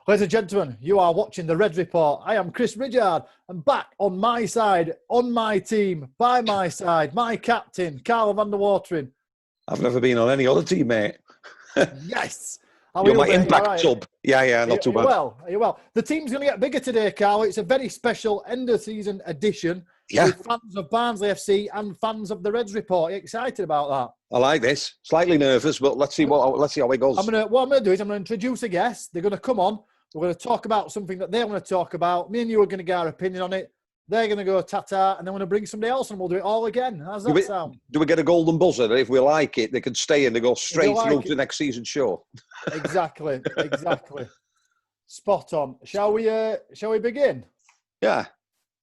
Ladies and gentlemen, you are watching The Red Report. I am Chris Ridyard, and back on my side, on my team, by my side, my captain, Carl van der Watering. I've never been on any other team, mate. Yes. You're my impact sub. Yeah, not too bad. Are you well? The team's going to get bigger today, Carl. It's a very special end-of-season edition with fans of Barnsley FC and fans of The Reds Report. Are you excited about that? I like this. Slightly nervous, but let's see how it goes. What I'm going to do is I'm going to introduce a guest. They're going to come on. We're going to talk about something that they want to talk about. Me and you are going to get our opinion on it. They're going to go ta-ta, and then we're going to bring somebody else and we'll do it all again. How's that sound? Do we get a golden buzzer? If we like it, they can stay and they go straight through to the next season's show. Exactly. Spot on. Shall we begin? Yeah.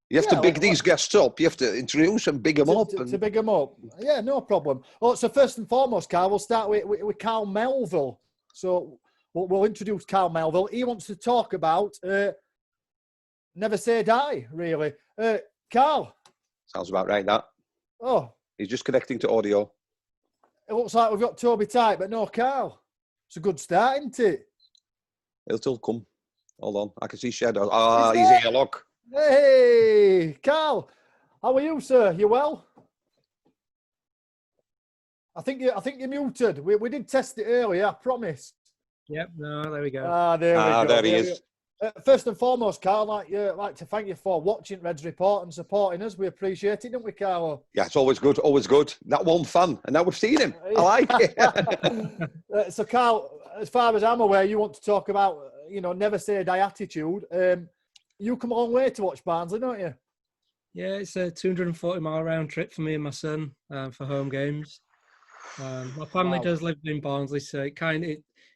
You have to big these guests up. You have to introduce and big them up. To big them up. Yeah, no problem. Well, so first and foremost, Carl, we'll start with Carl Melville. So we'll introduce Carl Melville. He wants to talk about Never Say Die, really. Carl. Sounds about right, that. Oh. He's just connecting to audio. It looks like we've got Toby tight, but no Carl. It's a good start, isn't it? It'll still come. Hold on. I can see shadows. He's here, look. Hey, Carl. How are you, sir? You well? I think you're muted. We did test it earlier, I promise. Yep, no, there we go. There we go. There he is. First and foremost, Carl, I'd like to thank you for watching Reds Report and supporting us. We appreciate it, don't we, Carl? Yeah, it's always good, always good. That one fan, and now we've seen him. I like it. So, Carl, as far as I'm aware, you want to talk about, never say die attitude. You come a long way to watch Barnsley, don't you? Yeah, it's a 240-mile round trip for me and my son for home games. My family does live in Barnsley, so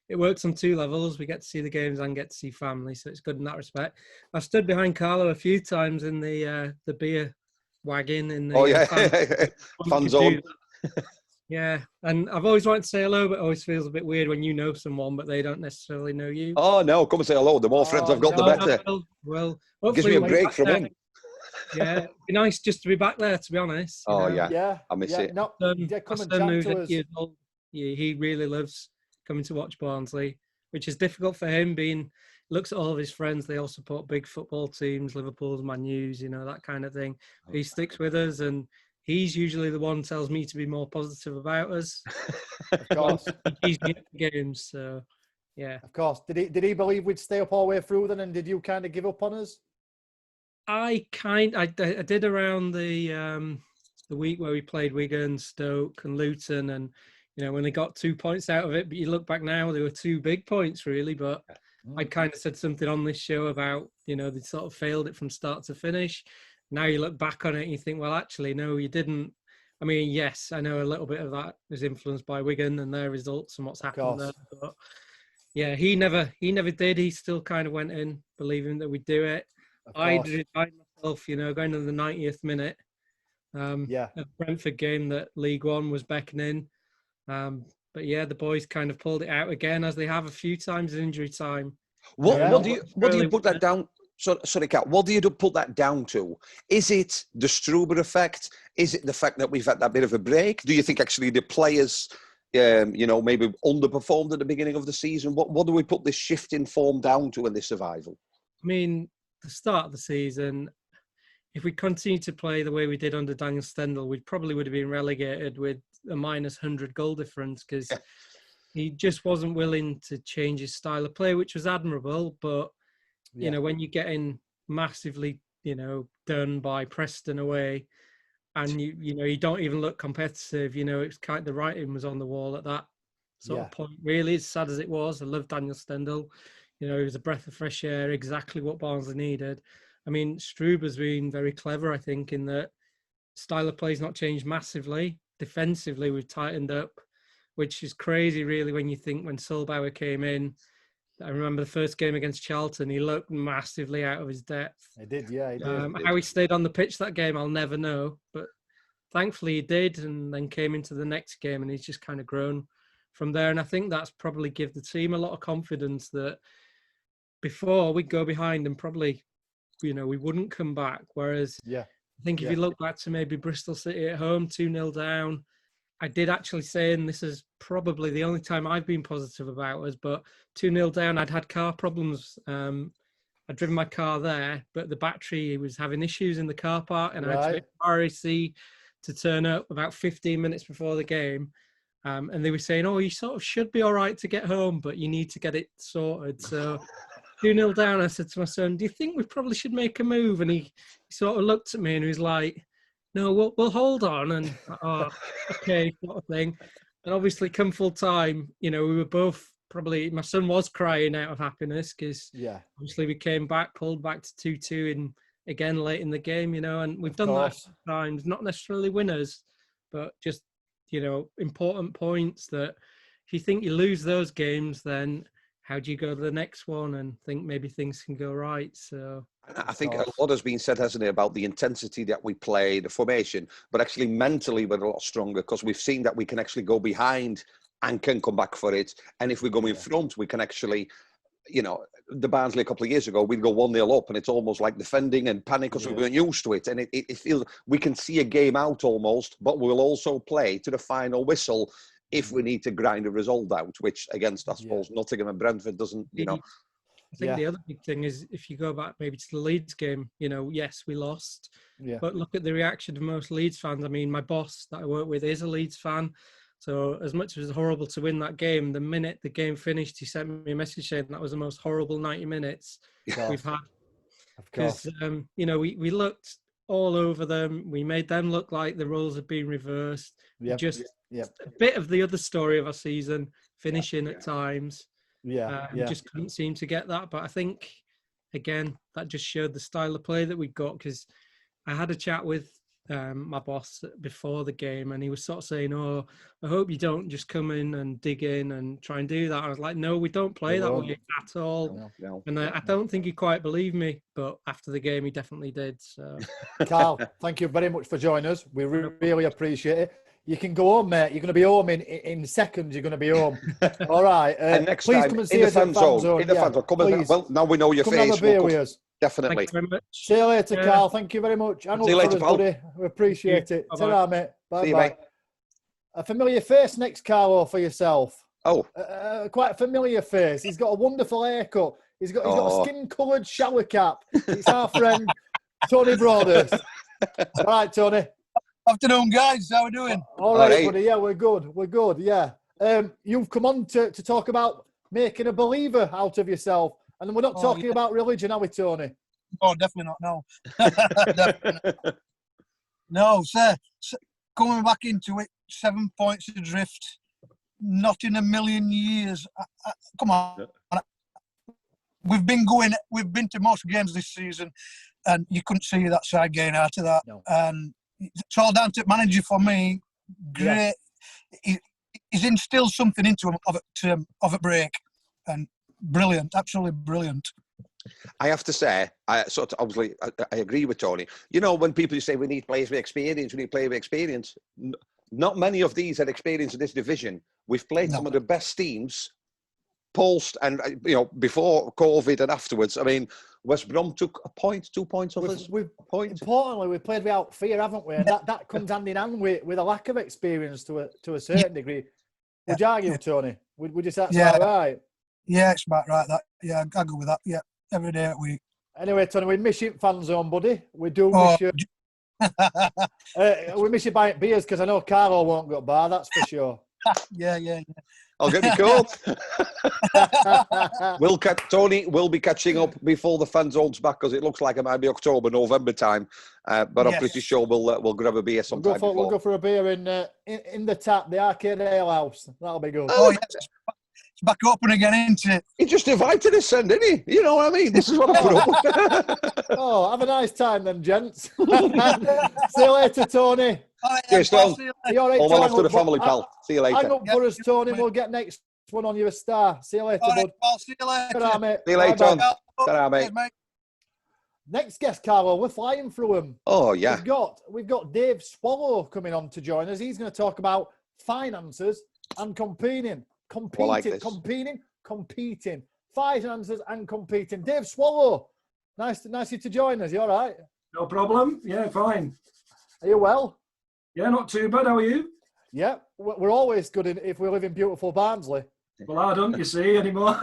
it works on two levels. We get to see the games and get to see family, so it's good in that respect. I've stood behind Carlo a few times in the beer wagon in the fan zone. Yeah, and I've always wanted to say hello, but it always feels a bit weird when you know someone, but they don't necessarily know you. Oh, no, come and say hello. The more friends I've got, the better. Well, gives me a break from him. Yeah, it'd be nice just to be back there, to be honest. Yeah. I miss it. No, come and chat to us. He really loves coming to watch Barnsley, which is difficult for him, looks at all of his friends. They all support big football teams, Liverpool's, Man U's, that kind of thing. He sticks with us, and he's usually the one who tells me to be more positive about us. Of course. He's in the games, so yeah. Of course. Did he believe we'd stay up all the way through then, and did you kind of give up on us? I did around the week where we played Wigan, Stoke and Luton, and when they got 2 points out of it, but you look back now, they were 2 big points really, but I kind of said something on this show about, they sort of failed it from start to finish. Now you look back on it and you think, well, actually, no, you didn't. I mean, yes, I know a little bit of that was influenced by Wigan and their results and what's happened there. But yeah, he never did. He still kind of went in believing that we'd do it. I did myself, going to the 90th minute. At the Brentford game that League One was beckoning. But yeah, the boys kind of pulled it out again, as they have a few times in injury time. What do you put that down? Sorry, Kat, what do you put that down to? Is it the Struber effect? Is it the fact that we've had that bit of a break? Do you think actually the players, maybe underperformed at the beginning of the season? What do we put this shift in form down to in this survival? I mean, the start of the season, if we continue to play the way we did under Daniel Stendel, we probably would have been relegated with a minus 100 goal difference, because he just wasn't willing to change his style of play, which was admirable. But, when you're getting massively, done by Preston away, and you don't even look competitive, it's kind of the writing was on the wall at that sort of point, really, as sad as it was. I love Daniel Stendel. He was a breath of fresh air, exactly what Barnsley needed. I mean, Struber's been very clever, I think, in that style of play's not changed massively. Defensively, we've tightened up, which is crazy, really, when you think when Solbauer came in. I remember the first game against Charlton, he looked massively out of his depth. He did, yeah, he did. How he stayed on the pitch that game, I'll never know. But thankfully he did, and then came into the next game, and he's just kind of grown from there. And I think that's probably give the team a lot of confidence that before we'd go behind and probably, we wouldn't come back. Whereas I think if you look back to maybe Bristol City at home, 2-0 down, I did actually say, and this is probably the only time I've been positive about us, but 2-0 down, I'd had car problems. I'd driven my car there, but the battery was having issues in the car park, and I had to wait for RAC to turn up about 15 minutes before the game. And they were saying, oh, you sort of should be all right to get home, but you need to get it sorted. So 2-0 down, I said to my son, do you think we probably should make a move? And he sort of looked at me and he was like, no, we'll hold on. And, oh, okay, sort of thing. And obviously, come full time, we were both probably, my son was crying out of happiness because obviously we came back, pulled back to 2-2 and again late in the game, and we've done that times, not necessarily winners, but just, important points that if you think you lose those games, then how do you go to the next one and think maybe things can go right? So I think a lot has been said, hasn't it, about the intensity that we play, the formation, but actually mentally we're a lot stronger because we've seen that we can actually go behind and can come back for it. And if we go in front, we can actually, the Barnsley a couple of years ago, we'd go 1-0 up and it's almost like defending and panic because we weren't used to it. And it feels we can see a game out almost, but we'll also play to the final whistle if we need to grind a result out, which against, I suppose, Nottingham and Brentford doesn't, I think the other big thing is if you go back maybe to the Leeds game, yes, we lost, but look at the reaction of most Leeds fans. I mean, my boss that I work with is a Leeds fan. So as much as it was horrible to win that game, the minute the game finished, he sent me a message saying that was the most horrible 90 minutes we've had. Because, we looked all over them. We made them look like the roles had been reversed. Just a bit of the other story of our season, finishing at times. Just couldn't seem to get that. But I think, again, that just showed the style of play that we got, because I had a chat with my boss before the game and he was sort of saying, oh, I hope you don't just come in and dig in and try and do that. I was like, no, we don't play that way at all. No. And I don't think he quite believed me, but after the game he definitely did. So Carl, thank you very much for joining us. We really appreciate it. You can go home, mate. You're going to be home in seconds. You're going to be home. All right. And next please time, come and see us in the fan zone. In the fan zone. Come and, well, now we know your face. Have a beer with us. Definitely. Thanks very much. See you later, Carl. Thank you very much. And see you later, pal. buddy. We appreciate it. Ta-ra, mate. Bye-bye. See you, mate. A familiar face next, Carlo, for yourself. Oh. Quite a familiar face. He's got a wonderful haircut. He's got a skin-coloured shower cap. It's our friend, Tony Broadhurst. All right, Tony. Afternoon, guys. How are we doing? All right, buddy. Yeah, we're good. We're good. Yeah. You've come on to talk about making a believer out of yourself, and we're not talking about religion, are we, Tony? Oh, definitely not. No. Definitely not. No, sir. Coming back into it, 7 points adrift. Not in a million years. Come on. We've been to most games this season, and you couldn't see that side getting out of that. No. And it's all down to manager for me. Great. Yeah. He's instilled something into him of a break, and brilliant, absolutely brilliant. I have to say, I agree with Tony. When people say we need players with experience, not many of these had experience in this division. We've played some of the best teams post and before COVID and afterwards. I mean, West Brom took a point, 2 points off us. Importantly, we played without fear, haven't we? And that comes hand in hand with a lack of experience to a certain degree. Would you argue, Tony? Would you say that's about right? Yeah, it's about right. That I go with that. Yeah, every day of the week. Anyway, Tony, we miss you in fan zone, buddy. We do miss you. We miss you buying beers because I know Carlo won't go bar. That's for sure. Yeah. I'll get me cold. Tony will be catching up before the fan zone's back because it looks like it might be October, November time. But I'm pretty sure we'll grab a beer sometime. We'll go for a beer in the tap, the Arcade Ale House. That'll be good. Oh, yes. It's back open again, isn't it? He just invited us, didn't he? You know what I mean? This is what I'm Oh, have a nice time then, gents. See you later, Tony. Cheers, Tom. All right, all my love to the family, pal. See you later. Hang up for us, Tony. We'll get next one on you a star. See you later, bud. I'll see you later. Ta-ra, mate. See you later, Tom. Ta-ra, mate. Next guest, Carlo. We're flying through him. Oh, yeah. We've got Dave Swallow coming on to join us. He's going to talk about finances and competing. Competing. Finances and competing. Dave Swallow. Nice to join us. You all right? No problem. Yeah, fine. Are you well? Yeah, not too bad. How are you? Yeah, we're always good if we live in beautiful Barnsley. Well, I don't, you see, anymore.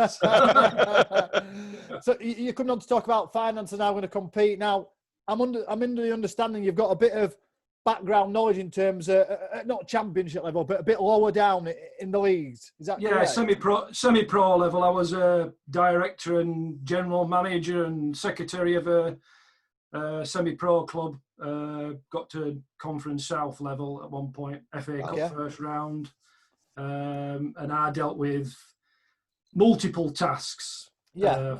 So you're coming on to talk about finance and how we're going to compete. Now, I'm under the understanding you've got a bit of background knowledge in terms of not championship level, but a bit lower down in the leagues. Is that correct? Semi-pro level. I was a director and general manager and secretary of a semi-pro club. Got to Conference South level at one point, FA Cup first round, and I dealt with multiple tasks.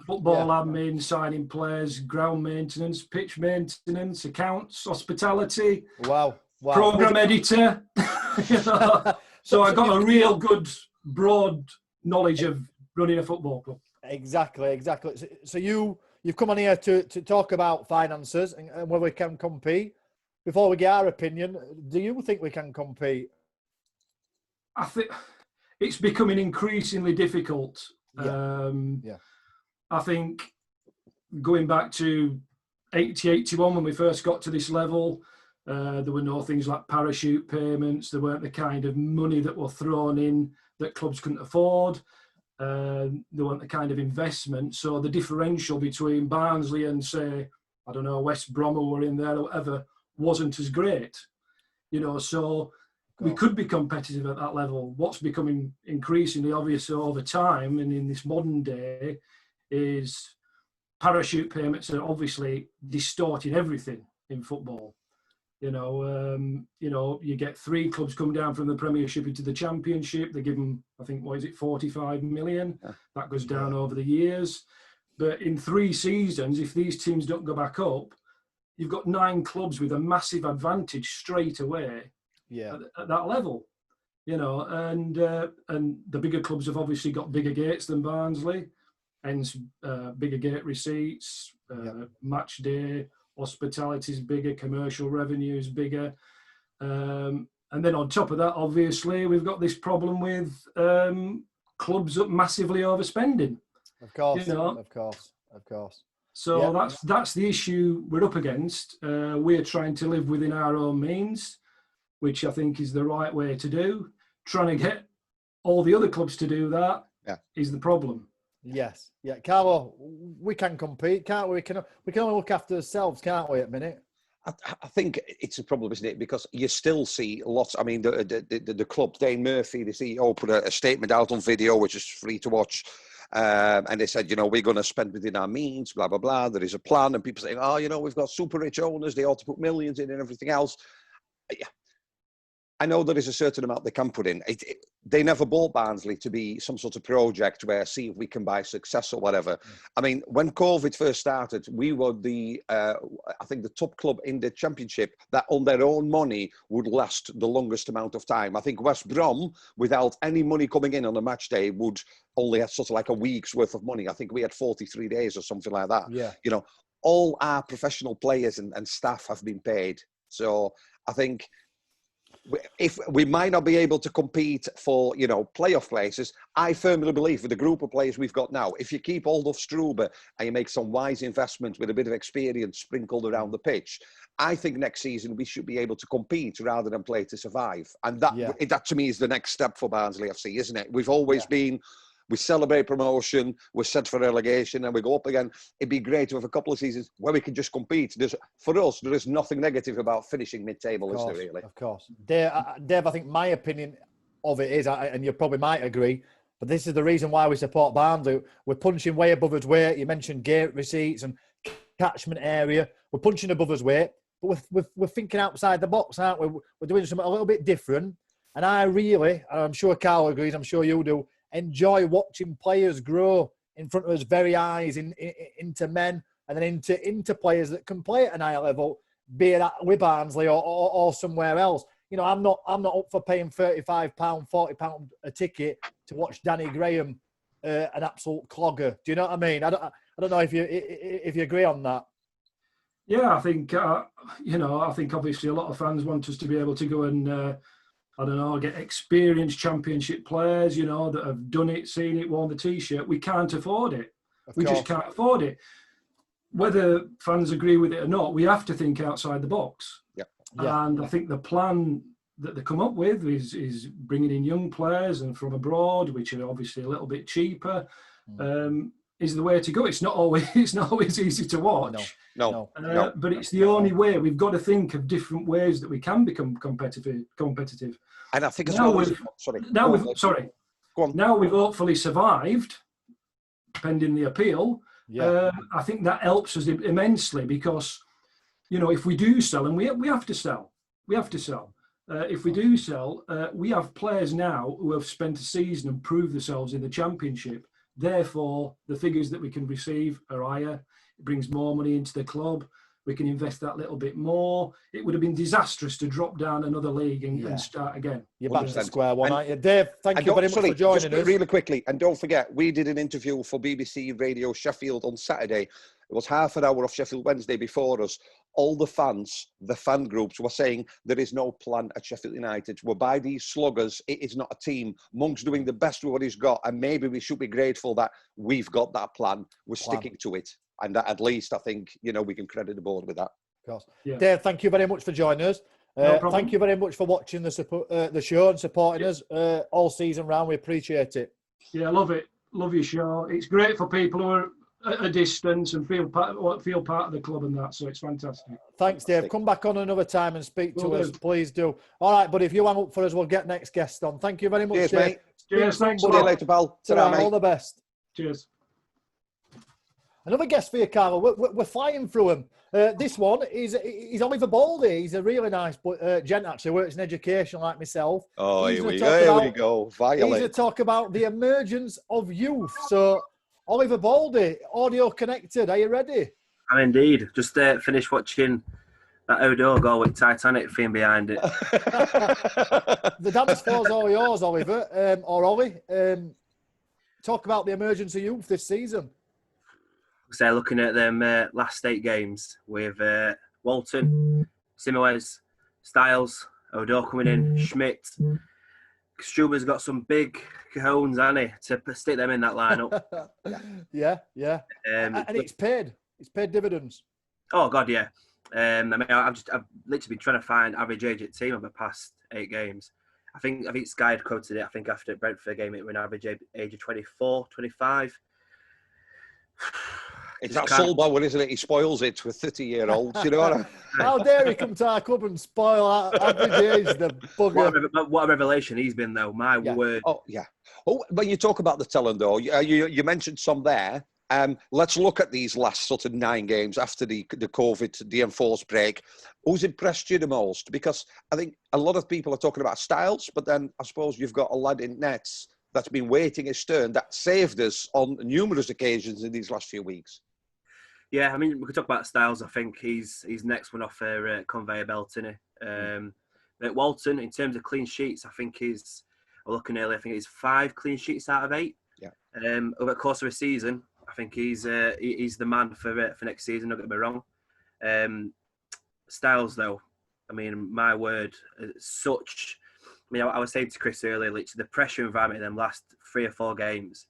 Football admin, signing players, ground maintenance, pitch maintenance, accounts, hospitality. Wow. Program editor. So I got a real good broad knowledge of running a football club. Exactly. So you've come on here to talk about finances and whether we can compete. Before we get our opinion, do you think we can compete? I think it's becoming increasingly difficult. I think going back to 80, 81 when we first got to this level, there were no things like parachute payments. There weren't the kind of money that were thrown in that clubs couldn't afford. There weren't the kind of investment. So the differential between Barnsley and, say, I don't know, West Brom who were in there or whatever, wasn't as great. So we could be competitive at that level. What's becoming increasingly obvious over time and in this modern day is parachute payments are obviously distorting everything in football. You get 3 clubs come down from the Premiership into the Championship. They give them, I think, 45 million? That goes down over the years. But in 3 seasons, if these teams don't go back up, you've got 9 clubs with a massive advantage straight away at that level. And the bigger clubs have obviously got bigger gates than Barnsley, hence bigger gate receipts, match day, hospitality is bigger, commercial revenue is bigger. And then on top of that, obviously, we've got this problem with clubs massively overspending. Of course. So that's the issue we're up against. We're trying to live within our own means, which I think is the right way to do. Trying to get all the other clubs to do that is the problem. Yes. Yeah. Carlo, we can compete, can't we? We can only look after ourselves, can't we, at the minute? I think it's a problem, isn't it? Because you still see lots. I mean, the club, Dane Murphy, the CEO, put a statement out on video, which is free to watch. And they said, we're going to spend within our means, blah, blah, blah. There is a plan. And people say, we've got super rich owners. They ought to put millions in and everything else. Yeah. I know there is a certain amount they can put in. They never bought Barnsley to be some sort of project where see if we can buy success or whatever. I mean, when COVID first started, we were I think the top club in the Championship that on their own money would last the longest amount of time. I think West Brom, without any money coming in on a match day, would only have sort of like a week's worth of money. I think we had 43 days or something like that. Yeah. All our professional players and staff have been paid. So I think if we might not be able to compete for, playoff places, I firmly believe with the group of players we've got now, if you keep hold of Struber and you make some wise investment with a bit of experience sprinkled around the pitch, I think next season we should be able to compete rather than play to survive. And that to me is the next step for Barnsley FC, isn't it? We've always been... We celebrate promotion, we're set for relegation, and we go up again. It'd be great to have a couple of seasons where we can just compete. For us, there is nothing negative about finishing mid-table, is there really? Of course. Dave, I think my opinion of it is, and you probably might agree, but this is the reason why we support Barnsley. We're punching way above his weight. You mentioned gate receipts and catchment area. We're punching above his weight, but we're thinking outside the box, aren't we? We're doing something a little bit different. And I really, and I'm sure Carl agrees, I'm sure you do, enjoy watching players grow in front of us very eyes into men and then into players that can play at an higher level, be it with Barnsley or somewhere else. I'm not up for paying £35, £40 a ticket to watch Danny Graham, an absolute clogger. Do you know what I mean? I don't know if you agree on that. Yeah, I think I think obviously a lot of fans want us to be able to go and get experienced Championship players, that have done it, seen it, worn the T-shirt. We can't afford it. We just can't afford it. Whether fans agree with it or not, we have to think outside the box. Yeah. And I think the plan that they come up with is bringing in young players and from abroad, which are obviously a little bit cheaper, is the way to go. It's not always easy to watch. No. But it's the only way. We've got to think of different ways that we can become competitive. And I think Now we've hopefully survived, pending the appeal. Yeah. I think that helps us immensely because, if we do sell, and we have to sell, if we do sell, we have players now who have spent a season and proved themselves in the Championship. Therefore, the figures that we can receive are higher. It brings more money into the club. We can invest that little bit more. It would have been disastrous to drop down another league and start again. You're back to square one, aren't you? Dave, thank you very much for joining us. Really quickly, and don't forget, we did an interview for BBC Radio Sheffield on Saturday. It was half an hour of Sheffield Wednesday before us. All the fans, the fan groups were saying there is no plan at Sheffield United. We're by these sluggers. It is not a team. Monk's doing the best with what he's got, and maybe we should be grateful that we've got that plan. We're sticking to it. And that at least I think, we can credit the board with that. Of course. Yeah. Dave, thank you very much for joining us. No problem. Thank you very much for watching the show and supporting us all season round. We appreciate it. Yeah, I love it. Love your show. It's great for people who are at a distance and feel part of the club and that. So it's fantastic. Thanks, Dave. Come back on another time and speak to us. Please do. All right, but if you hang up for us, we'll get next guest on. Thank you very much, Cheers, Dave. mate. Cheers. Thanks. See you later, pal. Ta-ra, mate. All the best. Cheers. Another guest for you, Carl. We're flying through him. This one is Oliver Baldy. He's a really nice gent, actually. Works in education like myself. Oh, He's here we gonna go. He's going Violate. to talk about the emergence of youth. So, Oliver Baldy, audio connected. Are you ready? I'm indeed. Just finished watching that Odo goal with Titanic theme behind it. The dance floor's all yours, Oliver, or Ollie. Talk about the emergence of youth this season. So looking at them last 8 games with Walton, Simowes, Styles, Odo coming in, Schmidt. Struber's got some big cojones, hasn't he, to stick them in that lineup. Yeah. And it's paid. It's paid dividends. Oh God, yeah. I've literally been trying to find average age at team over the past 8 games. I think Sky had quoted it. I think after the Brentford game, it was an average age of 24, 25. It's that Solbauer, isn't it? He spoils it with 30-year-olds, you know what I mean? How dare he come to our club and spoil our average age, the bugger. What a revelation he's been, though. My word. Oh, yeah. Oh, when you talk about the talent, though, you mentioned some there. Let's look at these last sort of 9 games after the COVID, the enforced break. Who's impressed you the most? Because I think a lot of people are talking about Styles, but then I suppose you've got a lad in nets that's been waiting his turn, that saved us on numerous occasions in these last few weeks. Yeah, I mean, we could talk about Styles. I think he's next one off a conveyor belt, isn't he? At Walton, in terms of clean sheets, I think we're looking early, I think it's 5 clean sheets out of 8. Yeah. Over the course of a season, I think he's the man for next season, don't get me wrong. Styles, though, I mean, my word, such... I mean, I was saying to Chris earlier, literally the pressure environment in them last 3 or 4 games,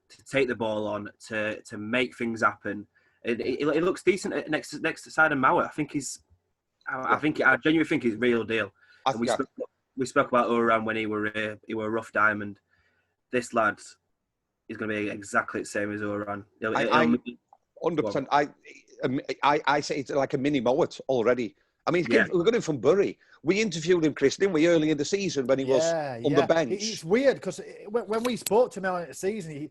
to take the ball on, to make things happen. It looks decent next to side of Mauer. I genuinely think he's real deal. We spoke about Oran when he were a rough diamond. This lad is going to be exactly the same as Oran. 100%. I say it's like a mini Mowat already. I mean, we got him from Bury. We interviewed him, Chris, didn't we, early in the season when he was on the bench. It's weird because when we spoke to him early in the season,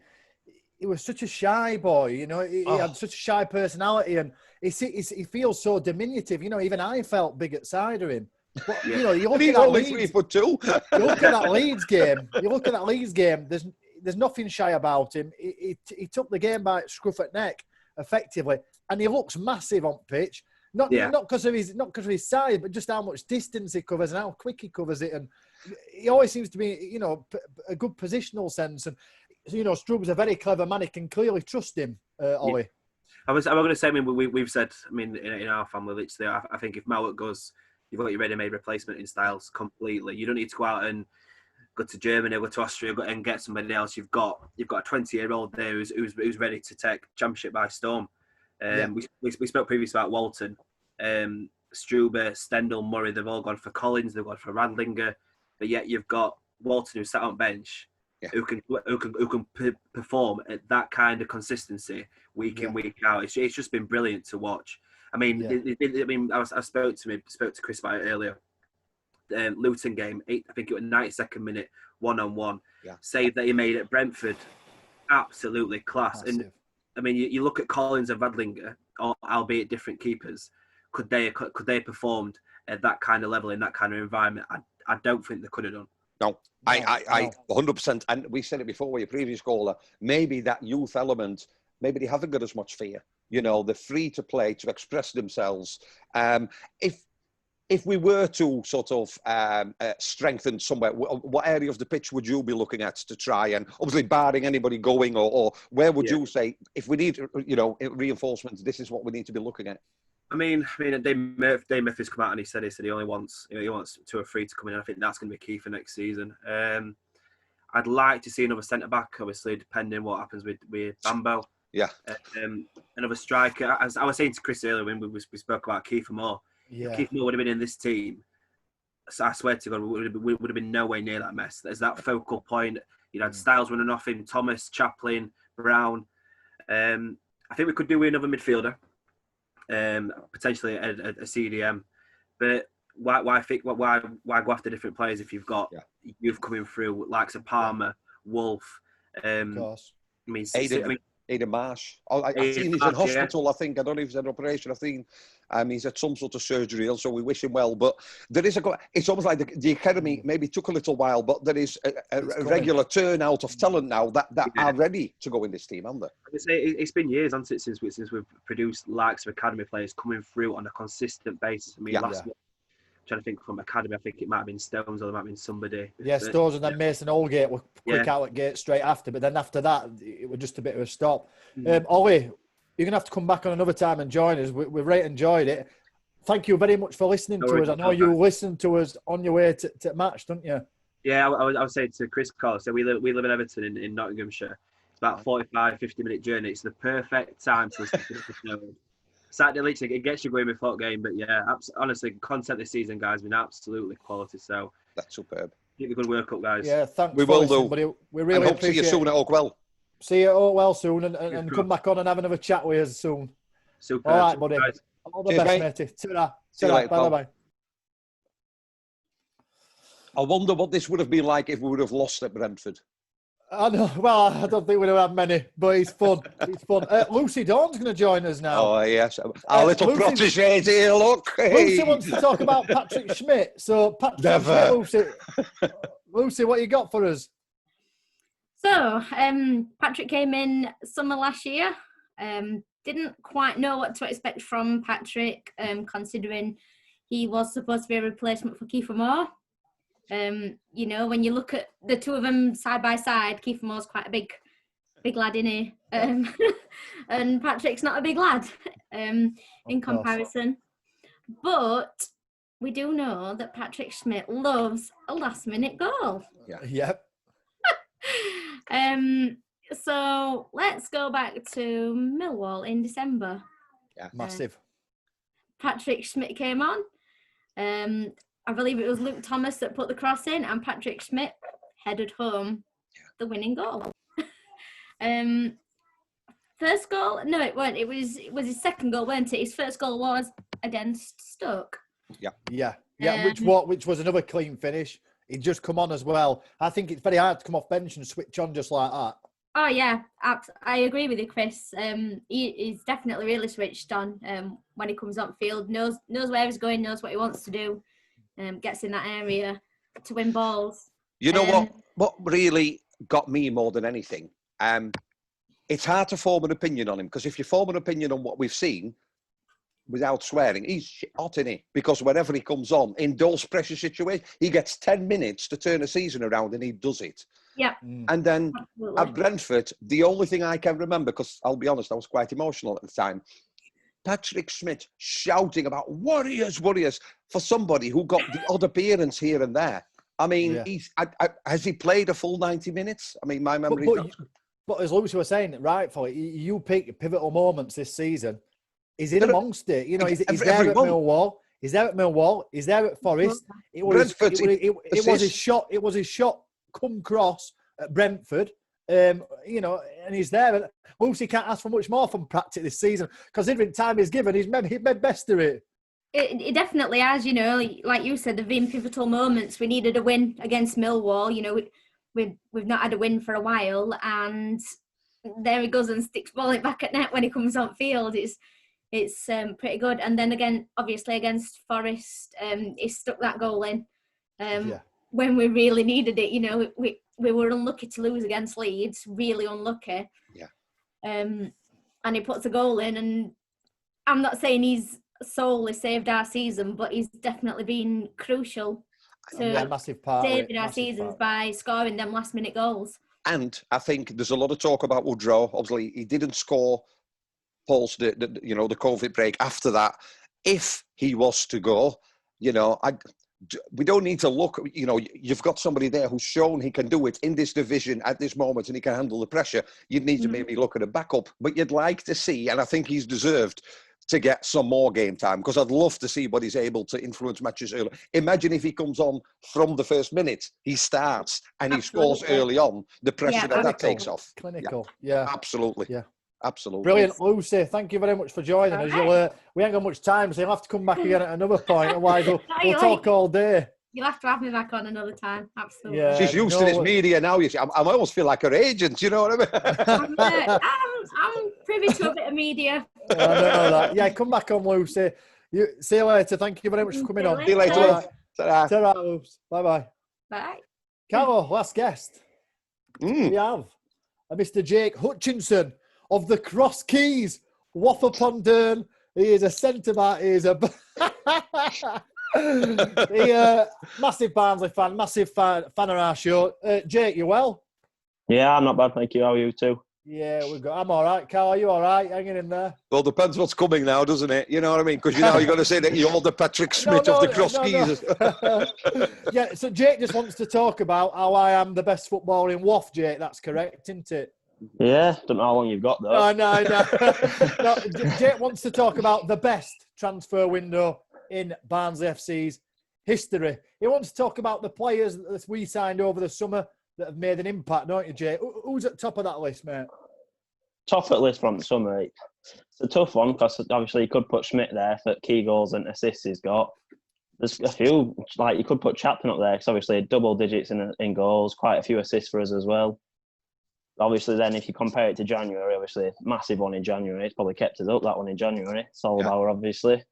he was such a shy boy, you know. He had such a shy personality, and he feels so diminutive. You know, even I felt big at side of him. But you know, you look at that Leeds, 3'2". You look at that Leeds game. There's nothing shy about him. He took the game by scruff at neck effectively, and he looks massive on pitch. Not because of his size, but just how much distance he covers and how quick he covers it. And he always seems to be, you know, a good positional sense. And you know, Struber's a very clever man. He can clearly trust him, Ollie. I was going to say, I mean, we've said, I mean, in our family, literally, I think if Mowat goes, you've got your ready-made replacement in Styles completely. You don't need to go out and go to Germany, go to Austria, and get somebody else. You've got a 20-year-old there who's ready to take Championship by storm. We spoke previously about Walton. Struber, Stendhal, Murray, they've all gone for Collins, they've gone for Radlinger, but yet you've got Walton who sat on bench, who can perform at that kind of consistency week in, week out. It's just been brilliant to watch. I mean, I spoke to Chris about it earlier. Luton game, I think it was 92nd minute, 1-on-1. Save that he made at Brentford, absolutely class. Massive. And I mean, you look at Collins and Radlinger, albeit different keepers. Could they have performed at that kind of level in that kind of environment? I don't think they could have done. No, I 100%. And we said it before with your previous caller. Maybe that youth element, maybe they haven't got as much fear. You know, they're free to play, to express themselves. If we were to sort of strengthen somewhere, what area of the pitch would you be looking at to try? And obviously, barring anybody going, or where would you say, if we need, reinforcements, this is what we need to be looking at? I mean, Dave Murphy's come out and he said he only wants, he wants 2 or 3 to come in. I think that's going to be key for next season. I'd like to see another centre back, obviously, depending what happens with Bambo. Yeah. Another striker. As I was saying to Chris earlier when we spoke about Kiefer Moore. If Kiefer Moore would have been in this team, so I swear to God, we would have been nowhere near that mess. There's that focal point. You had Styles running off him, Thomas, Chaplin, Brown. I think we could do with another midfielder. Potentially a CDM, but why go after different players if you've got youth coming through likes of Palmer, Wolf, of course. I mean, Aidan Marsh. I've seen he's in hospital. I think I don't know if he's in an operation. I think he's had some sort of surgery, so we wish him well. But there is it's almost like the academy maybe took a little while, but there is a regular turnout of talent now that are ready to go in this team, aren't they? It's been years, hasn't it, since we've produced likes of academy players coming through on a consistent basis. I mean, last month, I'm trying to think from academy, I think it might have been Stones or it might have been somebody. Yeah, Stones and then Mason Holgate were quick out at gate straight after, but then after that, it was just a bit of a stop. Ollie, you're going to have to come back on another time and join us. We really enjoyed it. Thank you very much for listening to us. I know you listened to us on your way to match, don't you? Yeah, I was saying to Chris Cole, so we live in Everton in Nottinghamshire. It's about 45, 50-minute journey. It's the perfect time to listen to this episode. Saturday, literally, it gets you going before game. But yeah, honestly, content this season, guys, has been absolutely quality. So that's superb. Keep the good work up, guys. Yeah, thanks. We will do. Buddy. We really hope to see you soon at Oakwell. See you at Oakwell soon, and come back on and have another chat with us soon. Super. All right, buddy. Guys. All the best, matey. Ta-ra. See you later, bye. I wonder what this would have been like if we would have lost at Brentford. I know. Well, I don't think we'd have had many, but it's fun. It's fun. Lucy Dawn's going to join us now. Oh, yes. Our little protégé here, look. Lucy wants to talk about Patrick Schmidt. So, Patrick Schmidt, Lucy, what you got for us? So, Patrick came in summer last year. Didn't quite know what to expect from Patrick, considering he was supposed to be a replacement for Kiefer Moore. When you look at the two of them side by side, Kiefer Moore's quite a big lad, isn't he? And Patrick's not a big lad in comparison. But we do know that Patrick Schmidt loves a last-minute goal. Yeah. So let's go back to Millwall in December. Yeah, massive. Patrick Schmidt came on. I believe it was Luke Thomas that put the cross in, and Patrick Schmidt headed home the winning goal. First goal? No, it weren't. It was his second goal, weren't it? His first goal was against Stoke. Yeah. Which was another clean finish. He'd just come on as well. I think it's very hard to come off bench and switch on just like that. Oh yeah, I agree with you, Chris. He's definitely really switched on when he comes on field. Knows where he's going. Knows what he wants to do. Gets in that area to win balls. You know what really got me more than anything? It's hard to form an opinion on him, because if you form an opinion on what we've seen, without swearing, he's hot, isn't he? Because whenever he comes on, in those pressure situations, he gets 10 minutes to turn a season around and he does it. Yeah. And then at Brentford, the only thing I can remember, because I'll be honest, I was quite emotional at the time, Patrick Schmidt shouting about warriors for somebody who got the odd appearance here and there. I mean, has he played a full 90 minutes? I mean, my memory... But as Lucy was saying, rightfully, you pick pivotal moments this season. He's in amongst it. You know, he's there at Millwall. He's there at Millwall. He's there at Forest. It was his shot. It was his shot come cross at Brentford. You know, and he's there. Lucy can't ask for much more from Pratic this season, considering time he's given. He's made best of it. It definitely has, you know, like you said, there've been pivotal moments. We needed a win against Millwall. You know, we've not had a win for a while, and there he goes and sticks ball it back at net when he comes on field. It's pretty good. And then again, obviously against Forest, he stuck that goal in when we really needed it. You know, we were unlucky to lose against Leeds, really unlucky. Yeah. And he puts a goal in, and I'm not saying he's solely saved our season, but he's definitely been crucial to saving our seasons by scoring them last minute goals. And I think there's a lot of talk about Woodrow. Obviously, he didn't score post the COVID break. After that, if he was to go, you know, we don't need to look. You know, you've got somebody there who's shown he can do it in this division at this moment, and he can handle the pressure. You'd need to maybe look at a backup, but you'd like to see, and I think he's deserved to get some more game time, because I'd love to see what he's able to influence matches early. Imagine if he comes on from the first minute, he starts and he scores early on, the pressure that takes off. Clinical, yeah. Absolutely. Yeah. Absolutely. Brilliant. Lucy, thank you very much for joining us. We ain't got much time, so you'll have to come back again at another point, otherwise we'll talk all day. You'll have to have me back on another time, absolutely. Yeah, she's used to this media now, you see. I almost feel like her agent, you know what I mean? I'm privy to a bit of media. I know that. Yeah, come back on, Lucy. See you later. Thank you very much for coming on. See you later. Ta-ra, Lucy. Bye-bye. Bye. Carol, last guest. We have Mr. Jake Hutchinson of the Cross Keys, Waff-upon-Dearn. He is a centre-back. He is a... massive Barnsley fan, massive fan of our show. Jake, you well? Yeah, I'm not bad, thank you. How are you too? Yeah, I'm all right. Carl, are you all right? Hanging in there? Well, depends what's coming now, doesn't it? You know what I mean? Because you're going to say that you're the Patrick Smith of the Cross Keys. Yeah, so Jake just wants to talk about how I am the best footballer in Waff, Jake. That's correct, isn't it? Yeah, don't know how long you've got though. No. Jake wants to talk about the best transfer window in Barnsley FC's history. He wants to talk about the players that we signed over the summer that have made an impact, don't you, Jay? Who's at the top of that list, mate? Top of the list from the summer. It's a tough one because obviously you could put Schmidt there for key goals and assists he's got. There's a few, like you could put Chaplin up there because obviously double digits in goals, quite a few assists for us as well. Obviously then if you compare it to January, obviously massive one in January. It's probably kept us up, that one in January. Solbauer, obviously.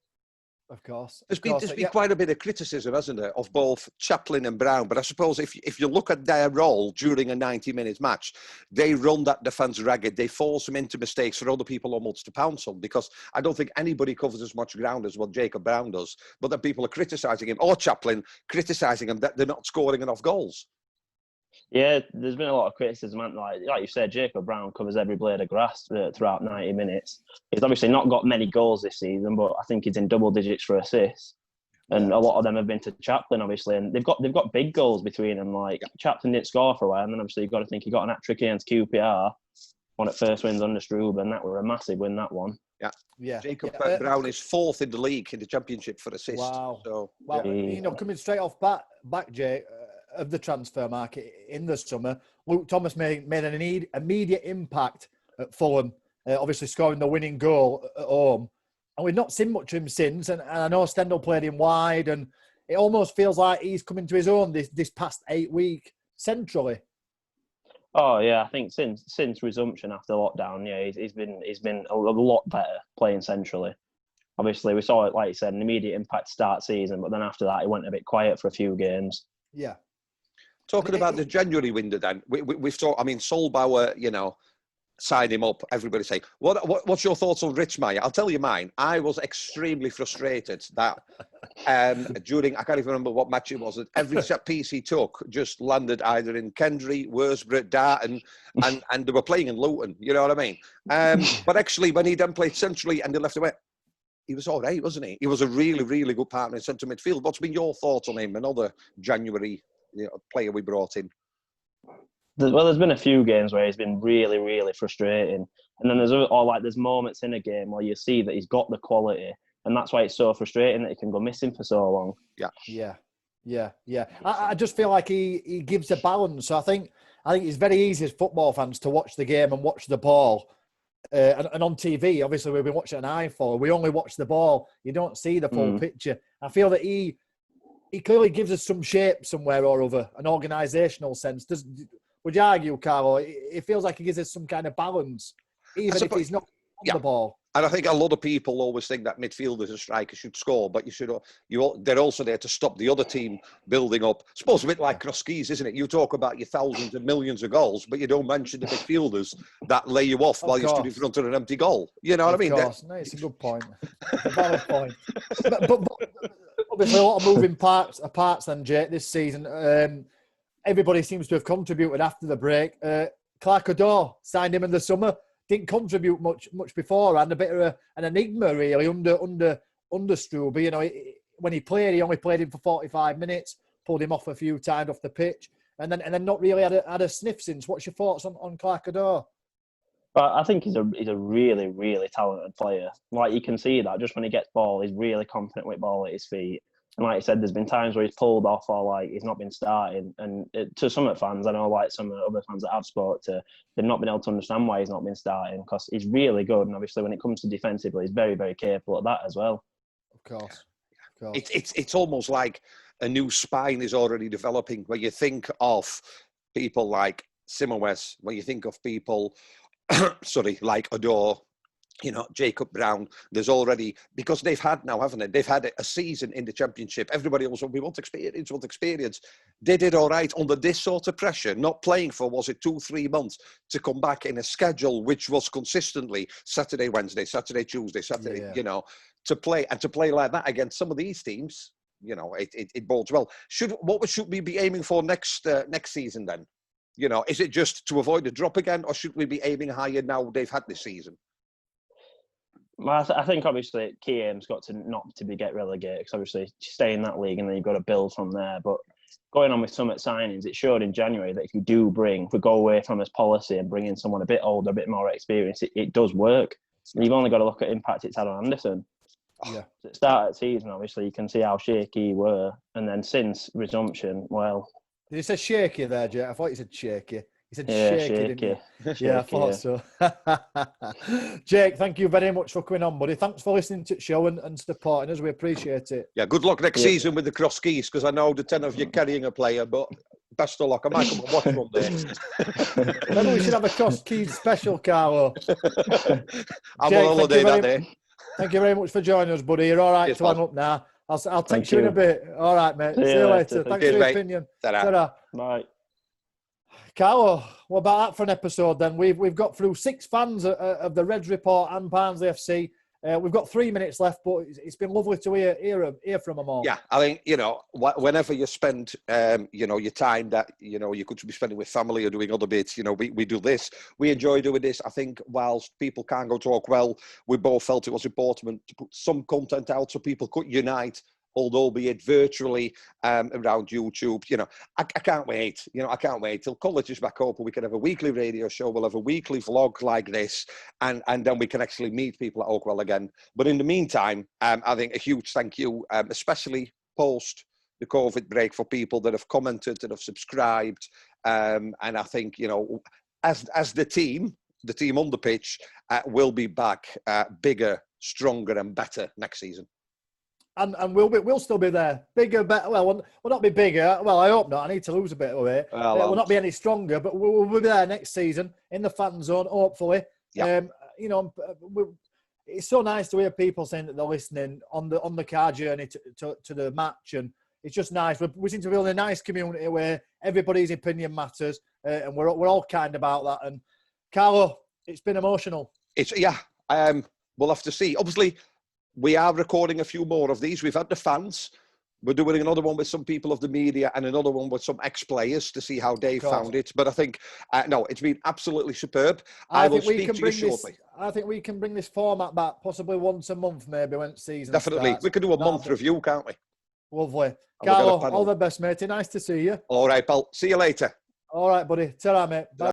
Of course. There's been quite a bit of criticism, hasn't there, of both Chaplin and Brown. But I suppose if you look at their role during a 90-minute match, they run that defence ragged. They force them into mistakes for other people almost to pounce on, because I don't think anybody covers as much ground as what Jacob Brown does. But then people are criticising him, or Chaplin, criticising him that they're not scoring enough goals. Yeah, there's been a lot of criticism. Like you said, Jacob Brown covers every blade of grass throughout 90 minutes. He's obviously not got many goals this season, but I think he's in double digits for assists. And a lot of them have been to Chaplin, obviously. And they've got big goals between them. Like Chaplin didn't score for a while, and then obviously you've got to think he got an hat-trick against QPR. One at first wins under Struber, and that were a massive win, that one. Yeah. Jacob Brown is fourth in the league in the Championship for assists. Wow. So, coming straight off back, Jay, of the transfer market in the summer, Luke Thomas made an immediate impact at Fulham, obviously scoring the winning goal at home. And we've not seen much of him since. And I know Stendhal played him wide, and it almost feels like he's coming to his own this past 8 weeks centrally. Oh yeah, I think since resumption after lockdown, he's been a lot better playing centrally. Obviously, we saw it, like you said, an immediate impact start season, but then after that, he went a bit quiet for a few games. Yeah. Talking about the January window, then we've talked. I mean, Solbauer, signed him up. Everybody saying, "What's your thoughts on Rich Meyer?" I'll tell you mine. I was extremely frustrated that during, I can't even remember what match it was, that every set piece he took just landed either in Kendry, Worsborough, Darton, and they were playing in Luton. You know what I mean? But actually, when he then played centrally and they left away, he was all right, wasn't he? He was a really, really good partner in centre midfield. What's been your thoughts on him? Another January player we brought in. Well, there's been a few games where he's been really, really frustrating, and then there's moments in a game where you see that he's got the quality, And that's why it's so frustrating that he can go missing for so long. Yeah. I just feel like he gives a balance. So I think it's very easy as football fans to watch the game and watch the ball. And on TV, obviously, we've been watching an iPhone. We only watch the ball. You don't see the full picture. I feel that he clearly gives us some shape somewhere or other, an organisational sense. Would you argue, Carlo? It feels like he gives us some kind of balance, even if he's not on the ball. And I think a lot of people always think that midfielders and strikers should score, but they're also there to stop the other team building up. I suppose a bit like cross-keys, isn't it? You talk about your thousands and millions of goals, but you don't mention the midfielders that lay you off while you stood in front of an empty goal. You know what I mean? Of course. No, it's a good point. It's a valid point. But obviously, a lot of moving parts then, Jake, this season. Everybody seems to have contributed after the break. Clark O'Donnell signed him in the summer. Didn't contribute much before, and a bit of an enigma really under Struber. You know, when he played, he only played him for 45 minutes, pulled him off a few times off the pitch, and then not really had a sniff since. What's your thoughts on Clark O'Donnell? I think he's a really, really talented player. Like, you can see that just when he gets ball, he's really confident with ball at his feet. And like I said, there's been times where he's pulled off or like he's not been starting. And to some fans, I know like some other fans that I've spoke to, they've not been able to understand why he's not been starting, because he's really good. And obviously when it comes to defensively, he's very, very capable of that as well. Of course. It's almost like a new spine is already developing, where you think of people like Simowes, when you think of people, like Odor, you know, Jacob Brown. There's already, because they've had now, haven't they? They've had a season in the Championship. Everybody also, we want experience. They did all right under this sort of pressure, not playing for, 2-3 months, to come back in a schedule which was consistently Saturday, Wednesday, Saturday, Tuesday, Saturday, you know, to play like that against some of these teams, you know, it bodes well. What should we be aiming for next season then? You know, is it just to avoid a drop again, or should we be aiming higher now they've had this season? Well, I think obviously key aim's got to not to be get relegated, because obviously stay in that league and then you've got to build from there. But going on with Summit signings, it showed in January that if we go away from this policy and bring in someone a bit older, a bit more experienced, it does work. And you've only got to look at impact it's had on Anderson. Yeah. At the start of the season, obviously, you can see how shaky we were. And then since resumption, well... Did you say shaky there, Jay? I thought you said shaky. You said shaky, didn't you? Yeah, I thought so. Jake, thank you very much for coming on, buddy. Thanks for listening to the show and supporting us. We appreciate it. Yeah, good luck next season with the cross keys, because I know the 10 of you carrying a player, but best of luck. I might come and watch one day. Maybe we should have a cross keys special, Carlo. I'm on holiday that day. Thank you very much for joining us, buddy. You're all right to hang up now. I'll text you in a bit. All right, mate. See you later. Thanks for your opinion. Ta-ra. Bye. Carlo, what about that for an episode then? We've got through 6 fans of the Reds Report and Barnsley FC. We've got 3 minutes left, but it's been lovely to hear from them all. Yeah, I think, you know, whenever you spend, you know, your time that, you know, you could be spending with family or doing other bits, you know, we do this. We enjoy doing this. I think whilst people can't go talk well, we both felt it was important to put some content out so people could unite, albeit virtually, around YouTube. You know, I can't wait. You know, I can't wait till college is back open. We can have a weekly radio show. We'll have a weekly vlog like this, and then we can actually meet people at Oakwell again. But in the meantime, I think a huge thank you, especially post the COVID break, for people that have commented, that have subscribed. And I think, you know, as the team on the pitch will be back bigger, stronger and better next season. And we'll still be there. Bigger, better. Well, we'll not be bigger. Well, I hope not. I need to lose a bit of weight. We'll not be any stronger, but we'll be there next season in the fan zone, hopefully. Yeah. You know, it's so nice to hear people saying that they're listening on the car journey to the match, and it's just nice. We seem to be in a nice community where everybody's opinion matters, and we're all kind about that. And Carlo, it's been emotional. We'll have to see. Obviously, we are recording a few more of these. We've had the fans. We're doing another one with some people of the media and another one with some ex-players to see how they found it. But I think, no, it's been absolutely superb. I will speak to you shortly. I think we can bring this format back possibly once a month, maybe, when season Definitely. starts. We could do a month review, can't we? Lovely. Carlo, all the best, matey. Nice to see you. All right, pal. See you later. All right, buddy. Ta-ra, mate. Bye.